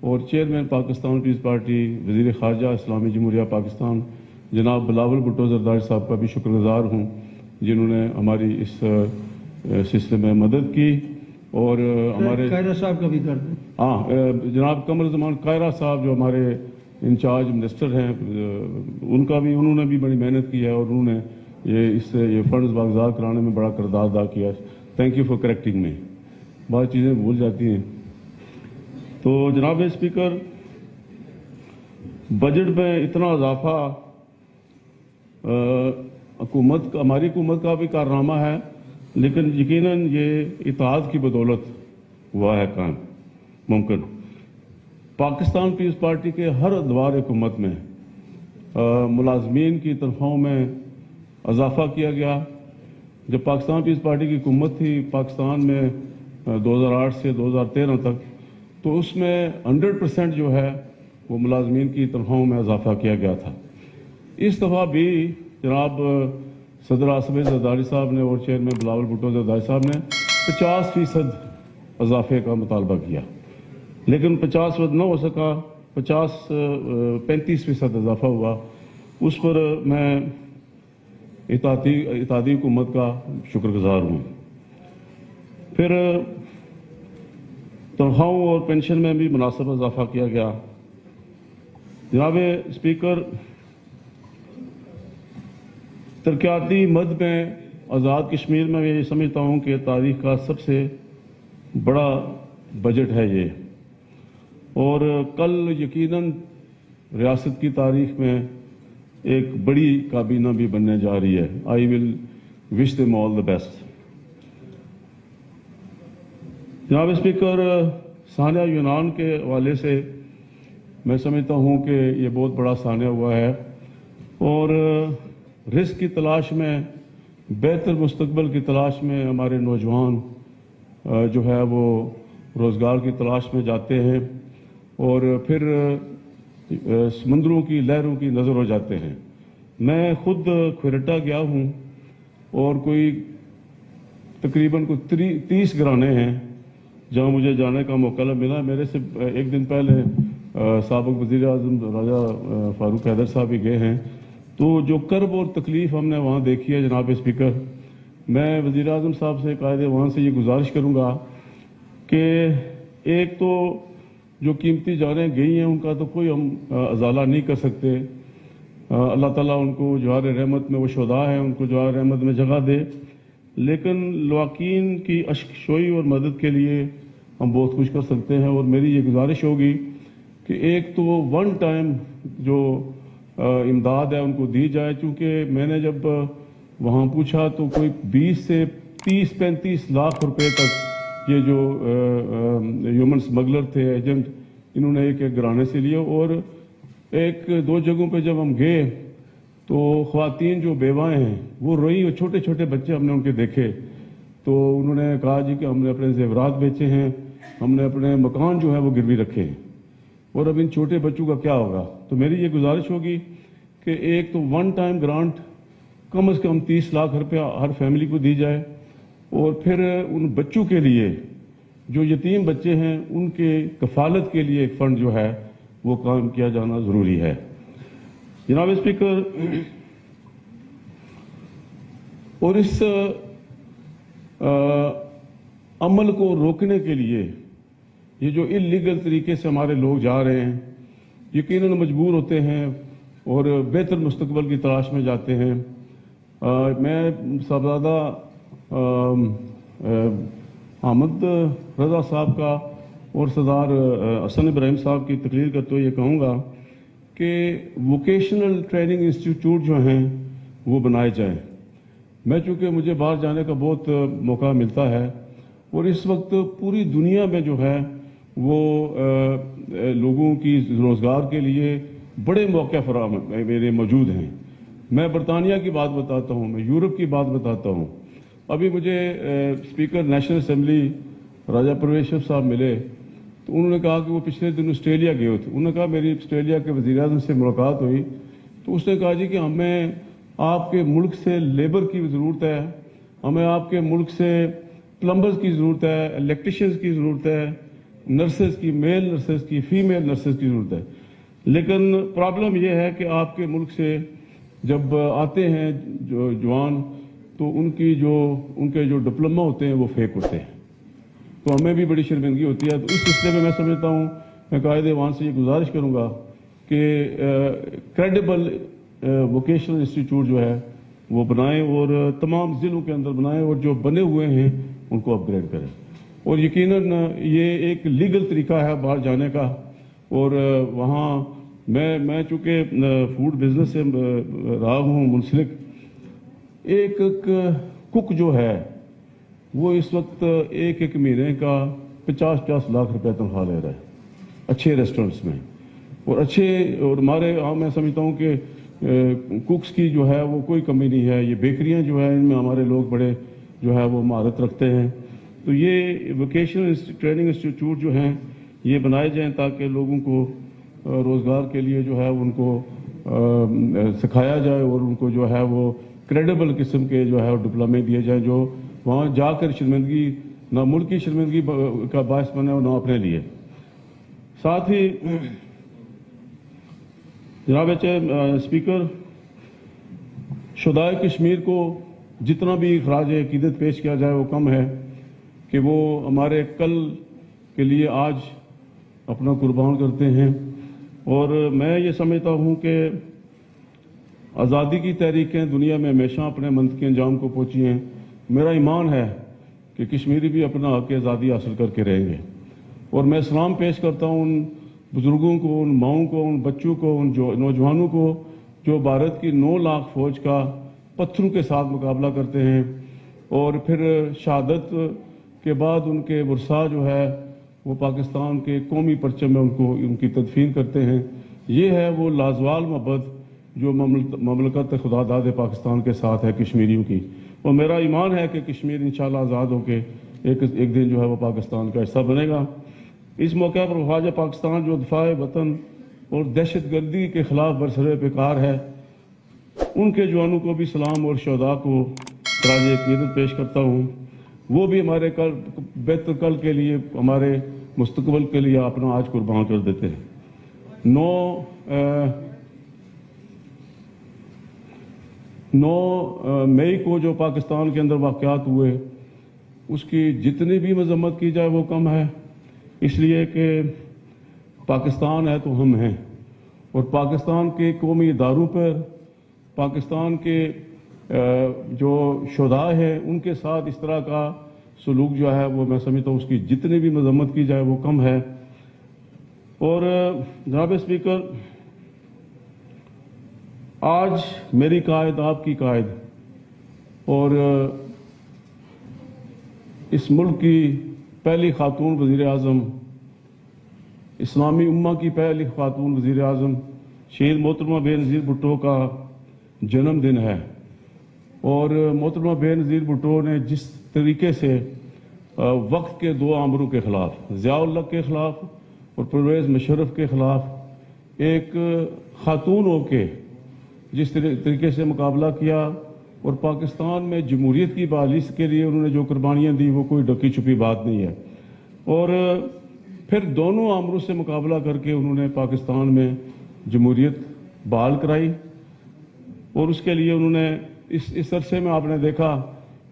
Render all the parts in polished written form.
اور chairman Pakistan Peoples party وزیر خارجہ اسلامی جمہوریہ پاکستان جناب بلاول بھٹو زرداری صاحب کا بھی شکر گزار ہوں، جنہوں نے ہماری اس سلسلے میں مدد کی۔ اور ہمارے قائرہ صاحب کا بھی کر دیں۔ جناب قمر زمان قائرہ صاحب جو ہمارے انچارج منسٹر ہیں، انہوں نے بھی بڑی محنت کی ہے، اور انہوں نے یہ فنڈز باغزار کرانے میں بڑا کردار ادا کیا۔ تھینک یو فار کریکٹنگ میں، بعض چیزیں بھول جاتی ہیں۔ تو جناب اسپیکر، بجٹ میں اتنا اضافہ ہماری حکومت کا بھی کارنامہ ہے، لیکن یقیناً یہ اتحاد کی بدولت ہوا ہے کام ممکن۔ پاکستان پیپلز پارٹی کے ہر ادوار حکومت میں ملازمین کی تنخواہوں میں اضافہ کیا گیا۔ جب پاکستان پیپلز پارٹی کی حکومت تھی پاکستان میں 2008 سے 2013 تک، تو اس میں 100% جو ہے وہ ملازمین کی تنخواہوں میں اضافہ کیا گیا تھا۔ اس دفعہ بھی جناب صدر آصف زرداری صاحب نے اور چیئرمین بلاول بھٹو زرداری صاحب نے 50% اضافے کا مطالبہ کیا، لیکن 50% نہ ہو سکا، 35% اضافہ ہوا۔ اس پر میں اتحادی حکومت کا شکر گزار ہوں۔ پھر تنخواہوں اور پینشن میں بھی مناسب اضافہ کیا گیا۔ جناب اسپیکر، ترقیاتی مد میں آزاد کشمیر میں یہ سمجھتا ہوں کہ تاریخ کا سب سے بڑا بجٹ ہے یہ، اور کل یقیناً ریاست کی تاریخ میں ایک بڑی کابینہ بھی بننے جا رہی ہے۔ آئی ول وش دیم آل دا بیسٹ۔ جناب اسپیکر، سانحہ یونان کے حوالے سے میں سمجھتا ہوں کہ یہ بہت بڑا سانحہ ہوا ہے، اور رزق کی تلاش میں، بہتر مستقبل کی تلاش میں ہمارے نوجوان جو ہے وہ روزگار کی تلاش میں جاتے ہیں، اور پھر سمندروں کی لہروں کی نظر ہو جاتے ہیں۔ میں خود کھوریٹا گیا ہوں، اور کوئی تقریباً 30 گھرانے ہیں جہاں مجھے جانے کا موقع ملا۔ میرے سے ایک دن پہلے سابق وزیر اعظم راجہ فاروق حیدر صاحب بھی گئے ہیں۔ تو جو کرب اور تکلیف ہم نے وہاں دیکھی ہے جناب اسپیکر، میں وزیر اعظم صاحب سے قائد وہاں سے یہ گزارش کروں گا کہ ایک تو جو قیمتی جانیں گئی ہیں ان کا تو کوئی ہم ازالہ نہیں کر سکتے، اللہ تعالیٰ ان کو جوار رحمت میں، وہ شہداء ہیں، ان کو جوار رحمت میں جگہ دے، لیکن لواحقین کی اشک شوئی اور مدد کے لیے ہم بہت کچھ کر سکتے ہیں۔ اور میری یہ گزارش ہوگی کہ ایک تو ون ٹائم جو امداد ہے ان کو دی جائے، چونکہ میں نے جب وہاں پوچھا تو کوئی 20 سے 30-35 لاکھ روپے تک یہ جو ہیومن اسمگلر تھے، ایجنٹ، انہوں نے ایک گھرانے سے لیے۔ اور ایک دو جگہوں پہ جب ہم گئے تو خواتین جو بیوائیں ہیں وہ روئی، اور چھوٹے چھوٹے بچے ہم نے ان کے دیکھے، تو انہوں نے کہا جی کہ ہم نے اپنے زیورات بیچے ہیں، ہم نے اپنے مکان جو ہے وہ گروی رکھے ہیں، اور اب ان چھوٹے بچوں کا کیا ہوگا۔ تو میری یہ گزارش ہوگی کہ ایک تو ون ٹائم گرانٹ کم از کم 30 لاکھ روپیہ ہر فیملی کو دی جائے، اور پھر ان بچوں کے لیے جو یتیم بچے ہیں ان کے کفالت کے لیے ایک فنڈ جو ہے وہ قائم کیا جانا ضروری ہے۔ جناب اسپیکر، اور اس عمل کو روکنے کے لیے یہ جو اللیگل طریقے سے ہمارے لوگ جا رہے ہیں، یقیناً مجبور ہوتے ہیں اور بہتر مستقبل کی تلاش میں جاتے ہیں۔ میں صاحبزادہ احمد رضا صاحب کا اور سردار حسن ابراہیم صاحب کی تقریر کرتے ہوئے یہ کہوں گا کہ ووکیشنل ٹریننگ انسٹیٹیوٹ جو ہیں وہ بنائے جائیں۔ میں چونکہ مجھے باہر جانے کا بہت موقع ملتا ہے، اور اس وقت پوری دنیا میں جو ہے وہ لوگوں کی روزگار کے لیے بڑے موقع فراہم میرے موجود ہیں۔ میں برطانیہ کی بات بتاتا ہوں، میں یورپ کی بات بتاتا ہوں۔ ابھی مجھے اسپیکر نیشنل اسمبلی راجہ پرویز صاحب ملے، تو انہوں نے کہا کہ وہ پچھلے دن آسٹریلیا گئے ہوئے تھے۔ انہوں نے کہا میری آسٹریلیا کے وزیر اعظم سے ملاقات ہوئی، تو اس نے کہا جی کہ ہمیں آپ کے ملک سے لیبر کی ضرورت ہے، ہمیں آپ کے ملک سے پلمبرز کی ضرورت ہے، الیکٹریشینز کی ضرورت ہے، نرسز کی، میل نرسز کی، فیمیل نرسز کی ضرورت ہے. لیکن پرابلم یہ ہے کہ آپ کے ملک سے جب آتے ہیں جو جوان تو ان کے جو ڈپلوما ہوتے ہیں وہ فیک ہوتے ہیں، تو ہمیں بھی بڑی شرمندگی ہوتی ہے. تو اس سلسلے میں سمجھتا ہوں میں قائد ایوان سے یہ گزارش کروں گا کہ کریڈیبل ووکیشنل انسٹیٹیوٹ جو ہے وہ بنائیں اور تمام ضلعوں کے اندر بنائیں، اور جو بنے ہوئے ہیں ان کو اپ گریڈ کریں. اور یقیناً یہ ایک لیگل طریقہ ہے باہر جانے کا. اور وہاں میں چونکہ فوڈ بزنس سے رہا ہوں منسلک، ایک کک جو ہے وہ اس وقت ایک مہینے کا 50 لاکھ روپے تنخواہ لے رہا ہے اچھے ریسٹورنٹس میں. اور ہمارے میں سمجھتا ہوں کہ کوکس کی جو ہے وہ کوئی کمی نہیں ہے. یہ بیکریاں جو ہے ان میں ہمارے لوگ بڑے جو ہے وہ مہارت رکھتے ہیں. تو یہ ووکیشنل ٹریننگ انسٹیٹیوٹ جو ہیں یہ بنائے جائیں تاکہ لوگوں کو روزگار کے لیے جو ہے ان کو سکھایا جائے اور ان کو جو ہے وہ کریڈیبل قسم کے جو ہے ڈپلومے دیے جائیں جو وہاں جا کر شرمندگی نہ ملک کی شرمندگی کا باعث بنے اور نہ اپنے لیے. ساتھ ہی جناب اسپیکر، شہدائے کشمیر کو جتنا بھی خراج عقیدت پیش کیا جائے وہ کم ہے کہ وہ ہمارے کل کے لیے آج اپنا قربان کرتے ہیں. اور میں یہ سمجھتا ہوں کہ آزادی کی تحریکیں دنیا میں ہمیشہ اپنے منطقی انجام کو پہنچی ہیں. میرا ایمان ہے کہ کشمیری بھی اپنا حق آزادی حاصل کر کے رہیں گے. اور میں سلام پیش کرتا ہوں ان بزرگوں کو، ان ماؤں کو، ان بچوں کو، ان نوجوانوں کو جو بھارت کی 9 لاکھ فوج کا پتھروں کے ساتھ مقابلہ کرتے ہیں اور پھر شہادت کے بعد ان کے ورثاء جو ہے وہ پاکستان کے قومی پرچم میں ان کی تدفین کرتے ہیں. یہ ہے وہ لازوال محبت جو مملکت خدا داد پاکستان کے ساتھ ہے کشمیریوں کی. اور میرا ایمان ہے کہ کشمیر انشاءاللہ آزاد ہو کے ایک دن جو ہے وہ پاکستان کا حصہ بنے گا. اس موقع پر خواجہ پاکستان جو دفاع وطن اور دہشت گردی کے خلاف برسر پیکار ہے ان کے جوانوں کو بھی سلام اور شہداء کو خراج عقیدت پیش کرتا ہوں. وہ بھی ہمارے بہتر کل کے لیے، ہمارے مستقبل کے لیے اپنا آج قربان کر دیتے ہیں. 9 مئی کو جو پاکستان کے اندر واقعات ہوئے اس کی جتنی بھی مذمت کی جائے وہ کم ہے، اس لیے کہ پاکستان ہے تو ہم ہیں. اور پاکستان کے قومی اداروں پر پاکستان کے جو شہداء ہیں ان کے ساتھ اس طرح کا سلوک جو ہے وہ میں سمجھتا ہوں اس کی جتنی بھی مذمت کی جائے وہ کم ہے. اور جناب اسپیکر، آج میری قائد، آپ کی قائد اور اس ملک کی پہلی خاتون وزیر اعظم، اسلامی امہ کی پہلی خاتون وزیر اعظم شہید محترمہ بے نظیر بھٹو کا جنم دن ہے. اور محترمہ بے نظیر بھٹو نے جس طریقے سے وقت کے 2 آمروں کے خلاف، ضیاء الحق کے خلاف اور پرویز مشرف کے خلاف ایک خاتون ہو کے جس طریقے سے مقابلہ کیا اور پاکستان میں جمہوریت کی بحالی کے لیے انہوں نے جو قربانیاں دی وہ کوئی ڈکی چھپی بات نہیں ہے. اور پھر دونوں آمروں سے مقابلہ کر کے انہوں نے پاکستان میں جمہوریت بحال کرائی. اور اس کے لیے انہوں نے اس عرصے میں آپ نے دیکھا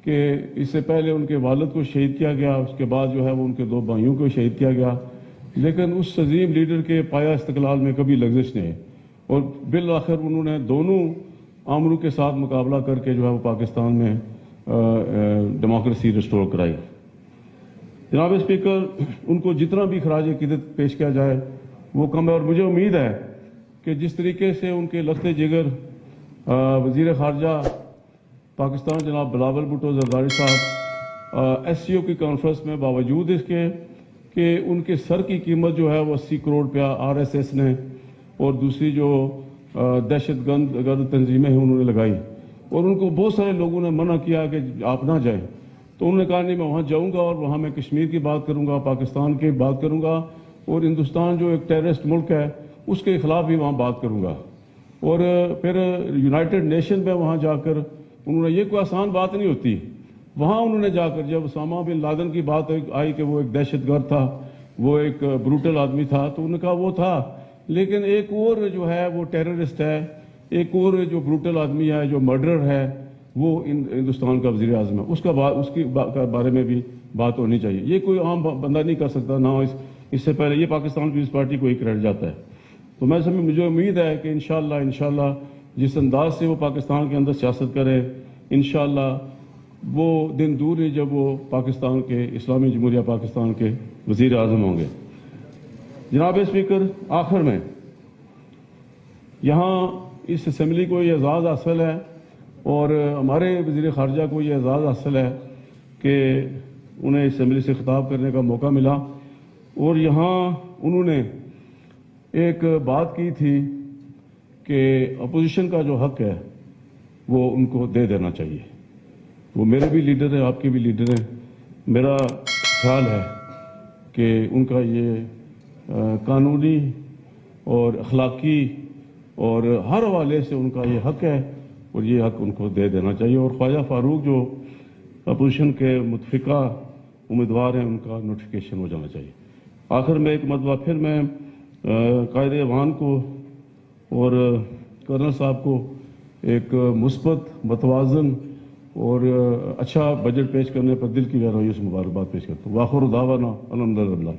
کہ اس سے پہلے ان کے والد کو شہید کیا گیا، اس کے بعد جو ہے وہ ان کے 2 بھائیوں کو شہید کیا گیا، لیکن اس عظیم لیڈر کے پایہ استقلال میں کبھی لغزش نہیں. اور بالآخر انہوں نے دونوں آمروں کے ساتھ مقابلہ کر کے جو ہے وہ پاکستان میں ڈیموکریسی ریسٹور کرائی. جناب اسپیکر، ان کو جتنا بھی خراج عقیدت پیش کیا جائے وہ کم ہے. اور مجھے امید ہے کہ جس طریقے سے ان کے لخت جگر وزیر خارجہ پاکستان جناب بلاول بھٹو زرداری صاحب ایس سی او کی کانفرنس میں باوجود اس کے کہ ان کے سر کی قیمت جو ہے وہ 80 کروڑ روپیہ آر ایس ایس نے اور دوسری جو دہشت گرد تنظیمیں ہیں انہوں نے لگائی اور ان کو بہت سارے لوگوں نے منع کیا کہ آپ نہ جائیں، تو انہوں نے کہا نہیں میں وہاں جاؤں گا اور وہاں میں کشمیر کی بات کروں گا، پاکستان کی بات کروں گا اور ہندوستان جو ایک ٹیررسٹ ملک ہے اس کے خلاف بھی وہاں بات کروں گا. اور پھر یونائٹڈ نیشن میں وہاں جا کر انہوں نے، یہ کوئی آسان بات نہیں ہوتی، وہاں انہوں نے جا کر جب اسامہ بن لادن کی بات آئی کہ وہ ایک دہشت گرد تھا وہ ایک بروٹل آدمی تھا، تو انہوں نے کہا وہ تھا، لیکن ایک اور جو ہے وہ ٹیررسٹ ہے، ایک اور جو بروٹل آدمی ہے، جو مرڈرر ہے، وہ ہندوستان کا وزیر اعظم ہے، اس کے بارے میں بھی بات ہونی چاہیے۔ یہ کوئی عام بندہ نہیں کر سکتا، نہ اس سے پہلے یہ پاکستان پیپلز پارٹی کو ہی کریڈٹ جاتا ہے۔ تو مجھے امید ہے کہ انشاءاللہ جس انداز سے وہ پاکستان کے اندر سیاست کرے، انشاءاللہ وہ دن دور نہیں جب وہ پاکستان کے اسلامی جمہوریہ پاکستان کے وزیر اعظم ہوں گے۔ جناب اسپیکر، آخر میں یہاں اس اسمبلی کو یہ اعزاز حاصل ہے اور ہمارے وزیر خارجہ کو یہ اعزاز حاصل ہے کہ انہیں اسمبلی سے خطاب کرنے کا موقع ملا، اور یہاں انہوں نے ایک بات کی تھی کہ اپوزیشن کا جو حق ہے وہ ان کو دے دینا چاہیے۔ وہ میرے بھی لیڈر ہیں، آپ کے بھی لیڈر ہیں، میرا خیال ہے کہ ان کا یہ قانونی اور اخلاقی اور ہر حوالے سے ان کا یہ حق ہے، اور یہ حق ان کو دے دینا چاہیے۔ اور خواجہ فاروق جو اپوزیشن کے متفقہ امیدوار ہیں، ان کا نوٹیفیکیشن ہو جانا چاہیے۔ آخر میں ایک مرتبہ پھر میں قائد ایوان کو اور کرنل صاحب کو ایک مثبت، متوازن اور اچھا بجٹ پیش کرنے پر دل کی گہرائیوں سے مبارکباد پیش کرتا ہوں۔ وآخر دعوانا الحمدللہ۔